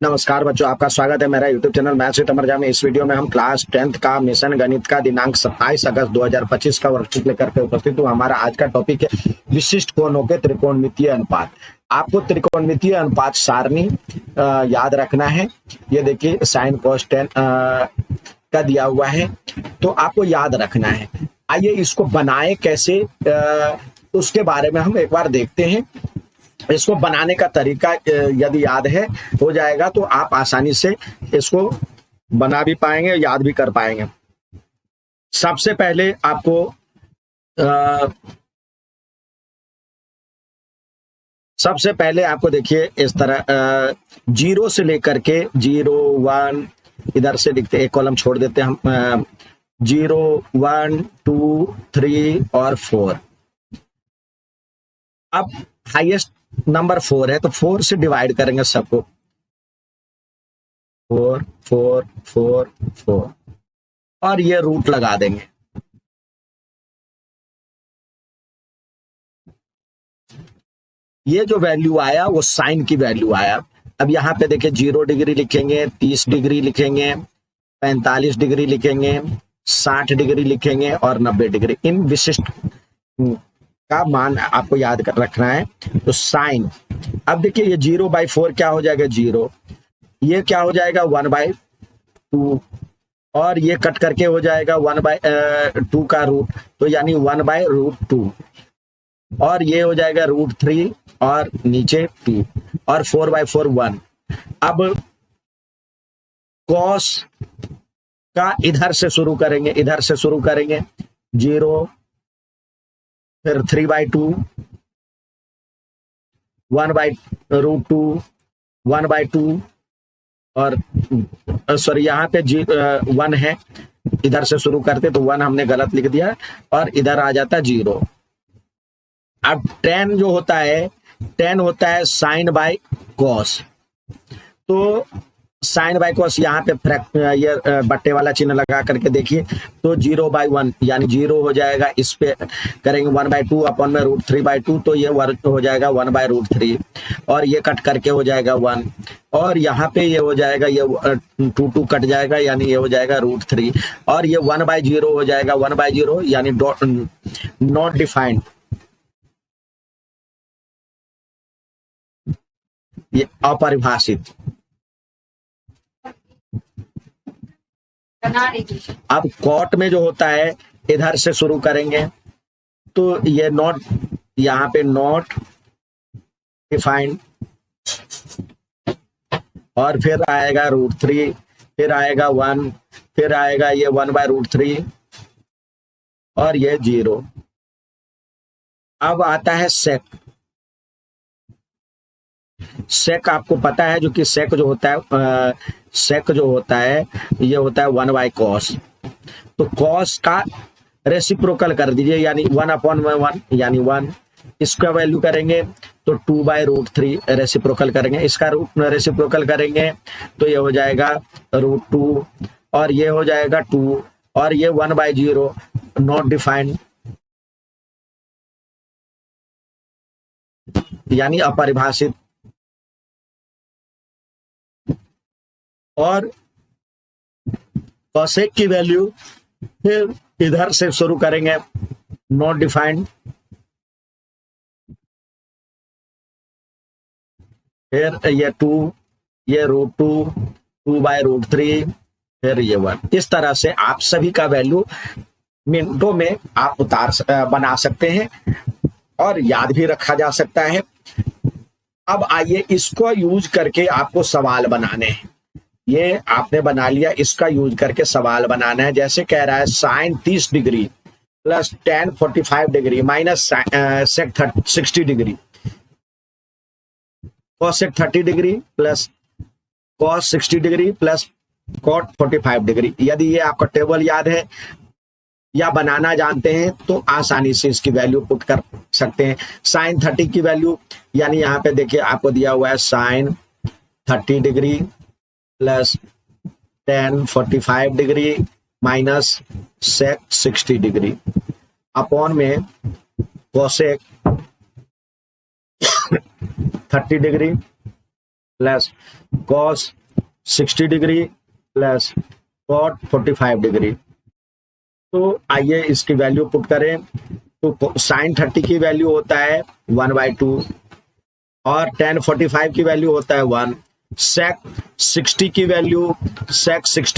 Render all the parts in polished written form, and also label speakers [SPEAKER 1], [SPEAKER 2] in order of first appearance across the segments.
[SPEAKER 1] नमस्कार बच्चों, आपका स्वागत है मेरा YouTube channel maths with Amarja में। इस वीडियो में हम क्लास 10th का मिशन गणित का दिनांक 27 अगस्त 2025 का वर्कशीट लेकर के उपस्थित हूँ। हमारा आज का टॉपिक है विशिष्ट कोणों के त्रिकोणमितीय अनुपात। आपको त्रिकोणमितीय अनुपात सारणी याद रखना है। ये देखिए साइन कॉस टेन का दिया हुआ है, तो आपको याद रखना है। आइए इसको बनाए कैसे, उसके बारे में हम एक बार देखते हैं। इसको बनाने का तरीका यदि याद है हो जाएगा तो आप आसानी से इसको बना भी पाएंगे, याद भी कर पाएंगे। सबसे पहले आपको देखिए इस तरह जीरो से लेकर के 0 1 इधर से लिखते, एक कॉलम छोड़ देते हैं हम। 0 1 2 3 और 4। अब हाईएस्ट नंबर 4 है तो 4 से डिवाइड करेंगे सबको। 4 4 4 4 और ये रूट लगा देंगे। ये जो वैल्यू आया वो साइन की वैल्यू आया। अब यहाँ पे देखिए 0 डिग्री लिखेंगे, 30 डिग्री लिखेंगे, 45 डिग्री लिखेंगे, 60 डिग्री लिखेंगे और 90 डिग्री। इन विशिष्ट का मान आपको याद कर रखना है। तो साइन, अब देखिए ये 0/4 क्या हो जाएगा 0, ये क्या हो जाएगा 1/2 और ये कट करके हो जाएगा 1/2 का रूट, तो यानी 1/√2 और ये हो जाएगा √3 और नीचे 2 और 4/4 1। अब कॉस का इधर से शुरू करेंगे, 0 फिर 3/2 1/√2 1/2 और सॉरी यहाँ पे 1 है, इधर से शुरू करते तो 1 हमने गलत लिख दिया और इधर आ जाता 0। अब 10 जो होता है, 10 होता है साइन बाय कॉस। तो साइन बाय कॉस यहाँ पे ये बट्टे वाला चिन्ह लगा करके देखिए तो 0/1 यानी 0 हो जाएगा। इस पे करेंगे 1/2 अपन में √3/2 तो ये हो जाएगा 1/√3 और ये कट करके हो जाएगा 1 और यहाँ पे ये हो जाएगा, ये 2 कट जाएगा यानी ये हो जाएगा √3 और ये 1/0 हो जाएगा 1/0 यानी नॉट डिफाइंड, ये अपरिभाषित। अब कॉट में जो होता है इधर से शुरू करेंगे तो ये नॉट, यहाँ पे नॉट डिफाइंड और फिर आएगा √3, फिर आएगा 1, फिर आएगा ये 1/√3 और ये 0। अब आता है सेक। सेक आपको पता है जो कि सेक जो होता है ये होता है 1/cos। तो कॉस का रेसिप्रोकल कर दीजिए यानी 1/1 यानी 1। इसका वैल्यू करेंगे तो 2/√3 रेसिप्रोकल करेंगे, इसका रेसिप्रोकल करेंगे तो ये हो जाएगा √2 और ये हो जाएगा 2 और ये 1/0 नॉट डिफाइंड यानी अपरिभाषित। और कॉसेक की वैल्यू फिर इधर से शुरू करेंगे, नॉट डिफाइंड, फिर ये 2, ये √2 2/√3 फिर ये 1। इस तरह से आप सभी का वैल्यू मिनटों में आप बना सकते हैं और याद भी रखा जा सकता है। अब आइए इसको यूज करके आपको सवाल बनाने हैं। ये आपने बना लिया, इसका यूज करके सवाल बनाना है। जैसे कह रहा है sine 30 degree plus tan 45 degree minus sec 60 degree, cosec 30 degree plus cos 60 degree plus cot 45 degree. यदि ये आपका टेबल याद है या बनाना जानते हैं तो आसानी से इसकी वैल्यू पुट कर सकते हैं। साइन 30 की वैल्यू यानी यहाँ पे देखिए आपको दिया हुआ है sine 30 degree plus tan 45 degree minus sec 60 degree upon में cosec 30 degree plus cos 60 degree plus cot 45 degree. तो आइए इसकी वैल्यू पुट करें। तो साइन 30 की वैल्यू होता है 1/2 और tan 45 की वैल्यू होता है 1। सेक 60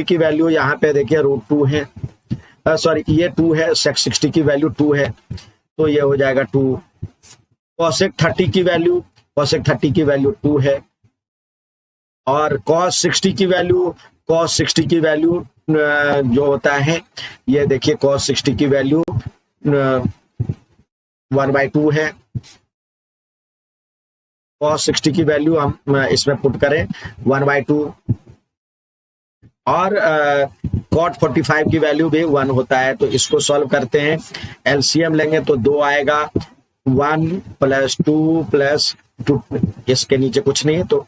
[SPEAKER 1] की वैल्यू यहाँ पे देखिए √2 है, सॉरी ये 2 है, सेक 60 की वैल्यू 2 है, तो ये हो जाएगा 2। कॉसेक 30 की वैल्यू 2 है और cos 60 की वैल्यू जो होता है, ये देखिए cos 60 की वैल्यू 1/2 है। cos 60 की वैल्यू हम इसमें पुट करें 1/2 और cot 45 की वैल्यू भी 1 होता है। तो इसको सॉल्व करते हैं, एलसीएम लेंगे तो 2 आएगा, 1 + 2 + 2, इसके नीचे कुछ नहीं है तो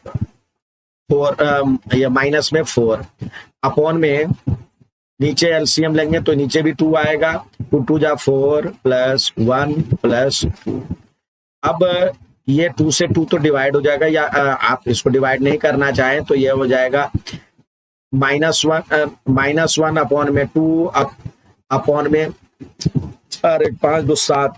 [SPEAKER 1] 4, ये माइनस में 4 अपॉन में नीचे एलसीएम लेंगे तो नीचे भी 2 आएगा, 2 × 2 = 4 + 1 + 2। अब ये 2 से 2 तो डिवाइड हो जाएगा, या आप इसको डिवाइड नहीं करना चाहें तो ये हो जाएगा -1 अपॉन में 2 अपॉन में 4 × 5 = 7,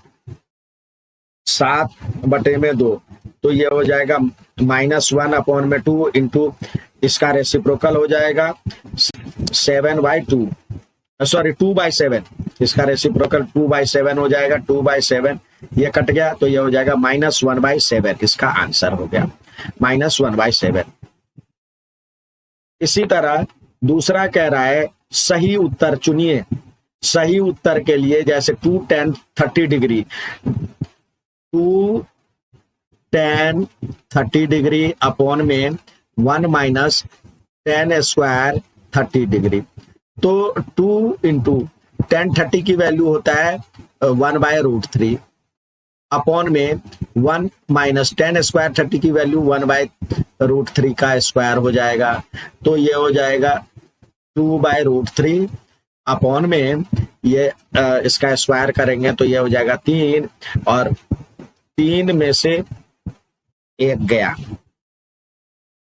[SPEAKER 1] 7/2, तो ये हो जाएगा -1 अपॉन में 2 इंटू इसका रेसिप्रोकल हो जाएगा 7/2, सॉरी 2/7, इसका रेसिप्रोकल 2/7 हो जाएगा, 2/7 ये कट गया तो ये हो जाएगा -1/7, इसका आंसर हो गया -1/7। इसी तरह दूसरा कह रहा है सही उत्तर चुनिए। सही उत्तर के लिए जैसे 2 tan 30 degree, 2 tan 30 degree upon में 1 - tan स्क्वायर 30 डिग्री, तो 2 × tan 30 की वैल्यू होता है 1/√3 अपॉन में 1 - tan स्क्वायर 30 की वैल्यू 1/√3 का स्क्वायर हो जाएगा, तो ये हो जाएगा 2/√3 अपॉन में ये इसका स्क्वायर करेंगे तो ये हो जाएगा 3 और 3 में से 1 गया,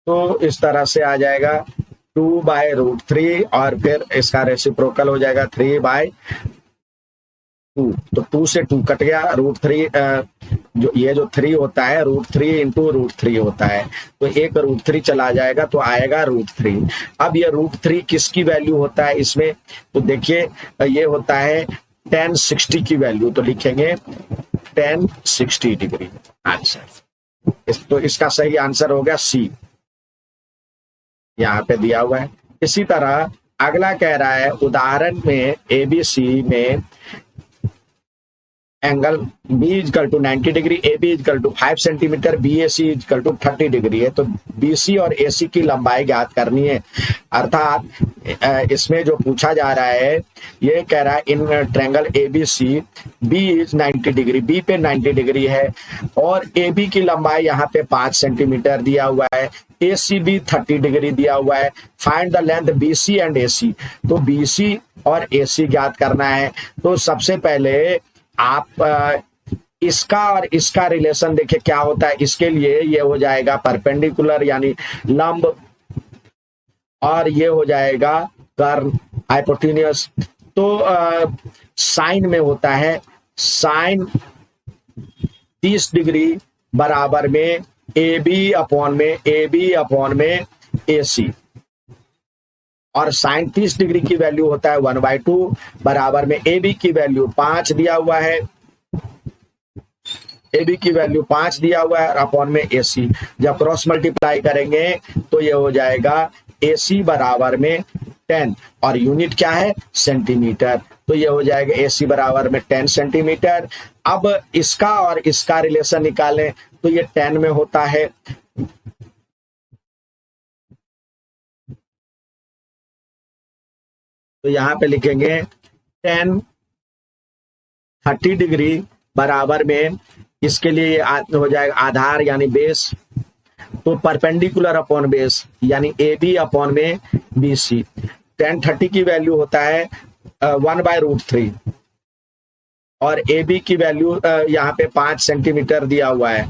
[SPEAKER 1] तो इस तरह से आ जाएगा 2/√3 और फिर इसका रेसिप्रोकल हो जाएगा 3/2, तो 2 से 2 कट गया, √3 जो 3 होता है √3 × √3 होता है, तो एक √3 चला जाएगा तो आएगा √3। अब ये √3 किसकी वैल्यू होता है इसमें, तो देखिए ये होता है tan 60 की वैल्यू, तो लिखेंगे tan 60 डिग्री आंसर। तो इसका सही आंसर हो गया सी, यहाँ पे दिया हुआ है। इसी तरह अगला कह रहा है उदाहरण में ABC में angle B = 90 degree, AB = 5 centimetre, BAC = 30 degree है, तो BC और AC की लंबाई ज्ञात करनी है। अर्थात इसमें जो पूछा जा रहा है, ये कह रहा है in triangle ABC B = 90 degree, B पे 90 डिग्री है और AB की लंबाई यहाँ पे 5 सेंटीमीटर दिया हुआ है, AC भी 30 डिग्री दिया हुआ है। Find the length BC and AC, तो BC और AC ज्ञात करना है। तो सबसे पहले आप इसका और इसका रिलेशन देखिए क्या होता है। इसके लिए ये हो जाएगा परपेंडिकुलर यानी लंब, और ये हो जाएगा कर्व हाइपोटेन्यूज। तो साइन में होता है साइन 30 डिग्री बराबर में AB अपॉन में AC, और साइन 30 डिग्री की वैल्यू होता है 1/2 बराबर में AB की वैल्यू 5 दिया हुआ है, AB की वैल्यू 5 दिया हुआ है अपॉन में AC। जब क्रॉस मल्टीप्लाई करेंगे तो ये हो जाएगा AC बराबर में 10 और यूनिट क्या है सेंटीमीटर, तो ये हो जाएगा AC बराबर में 10 सेंटीमीटर। अब इसका और इसका रिलेशन निकालें तो ये 10 में होता है, तो यहाँ पे लिखेंगे tan 30 डिग्री बराबर में, इसके लिए हो जाएगा आधार यानी बेस, तो परपेंडिकुलर अपॉन बेस यानी AB अपॉन में BC। tan 30 की वैल्यू होता है 1/√3 और AB की वैल्यू यहाँ पे 5 सेंटीमीटर दिया हुआ है,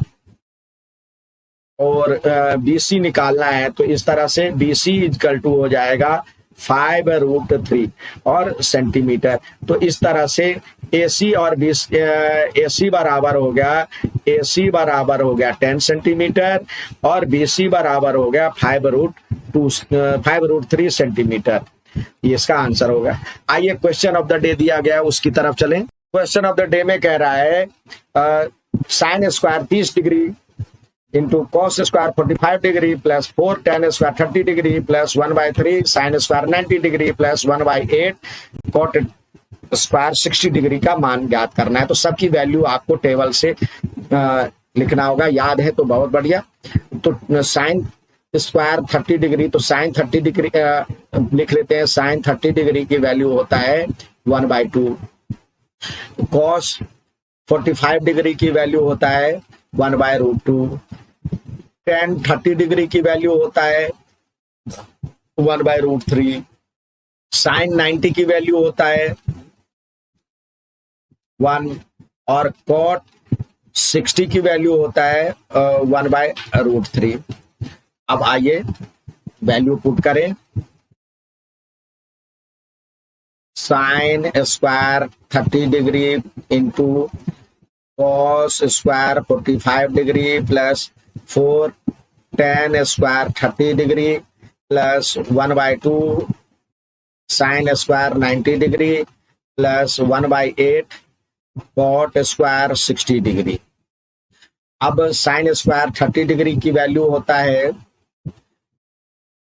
[SPEAKER 1] और BC निकालना है, तो इस तरह से BC इक्वल टू हो जाएगा 5√3 और सेंटीमीटर। तो इस तरह से AC और AC बराबर हो गया, AC बराबर हो गया 10 सेंटीमीटर और BC बराबर हो गया 5√3 सेंटीमीटर। ये इसका आंसर होगा। आइए क्वेश्चन ऑफ द डे दिया गया है, उसकी तरफ चलें। क्वेश्चन ऑफ द डे में कह रहा है sine square 30 degree into cos square 45 degree plus 4 tan square 30 degree plus 1/3 sine square 90 degree plus 1/8 cot square 60 degree का मान ज्ञात करना है। तो सबकी वैल्यू आपको टेबल से लिखना होगा, याद है तो बहुत बढ़िया। तो साइन स्क्वायर 30 डिग्री, तो साइन 30 डिग्री लिख लेते हैं। साइन 30 डिग्री की वैल्यू होता है 1/2। कॉस 45 डिग्री की वैल्यू होता है 1/√2। टेन 30 डिग्री की वैल्यू होता है 1/√3। साइन 90 की वैल्यू होता है 1 और कॉट 60 की वैल्यू होता है 1/√3। अब आइए वैल्यू पुट करें। Sine square 30 degree into cos square 45 degree plus 4 tan square 30 degree plus 1/2 sine square 90 degree plus 1/8 cot square 60 degree. अब साइन स्क्वायर 30 डिग्री की वैल्यू होता है,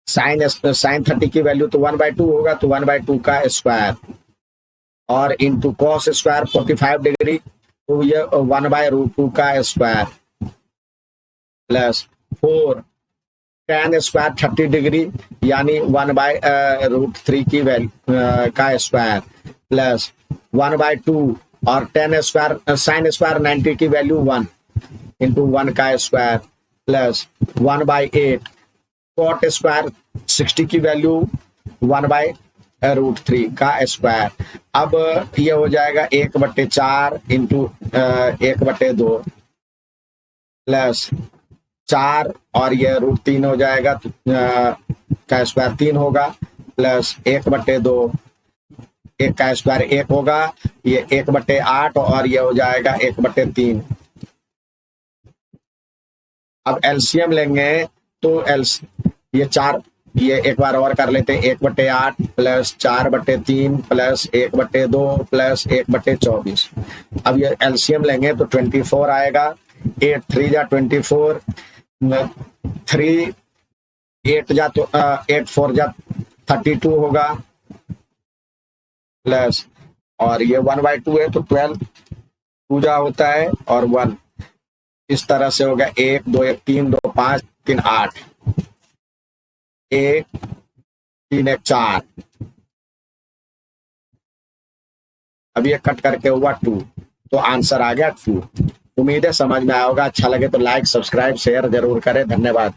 [SPEAKER 1] साइन 30 की वैल्यू तो 1/2 होगा, तो 1/2 का स्क्वायर और इंटू कॉस स्क्वायर 45 डिग्री, तो ये 1/√2 का square plus 4 tan square 30 degree यानी 1/√3 की वैल्यू का स्क्वायर प्लस 1/2 और टेन स्क्वायर साइन स्क्वायर 90 की वैल्यू 1 इंटू 1 का स्क्वायर प्लस 1/8 कॉट स्क्वायर 60 की वैल्यू 1/√3 का स्क्वायर। अब ये हो जाएगा 1/4 इंटू 1/2 प्लस 4 और ये √3 हो जाएगा, का स्क्वायर 3 होगा प्लस 1/2 1 का स्क्वायर 1 होगा, ये 1/8 और ये हो जाएगा 1/3। अब एलसीएम लेंगे तो ये 4, ये एक बार और कर लेते हैं। 1/8 प्लस 4/3 प्लस 1/2 प्लस 1/24। अब ये एलसीएम लेंगे तो 24 आएगा। 8 3 जा 24, 3 8 जा तो 8 4 जा 32 होगा प्लस और ये 1/2 है तो 12 2 जा होता है और 1। इस तरह से होगा 1 2 1 3 2 5 3 8 1 3 1 4। अब ये कट करके हुआ 2, तो आंसर आ गया 2। उम्मीद है समझ में आया होगा। अच्छा लगे तो लाइक सब्सक्राइब शेयर जरूर करें। धन्यवाद।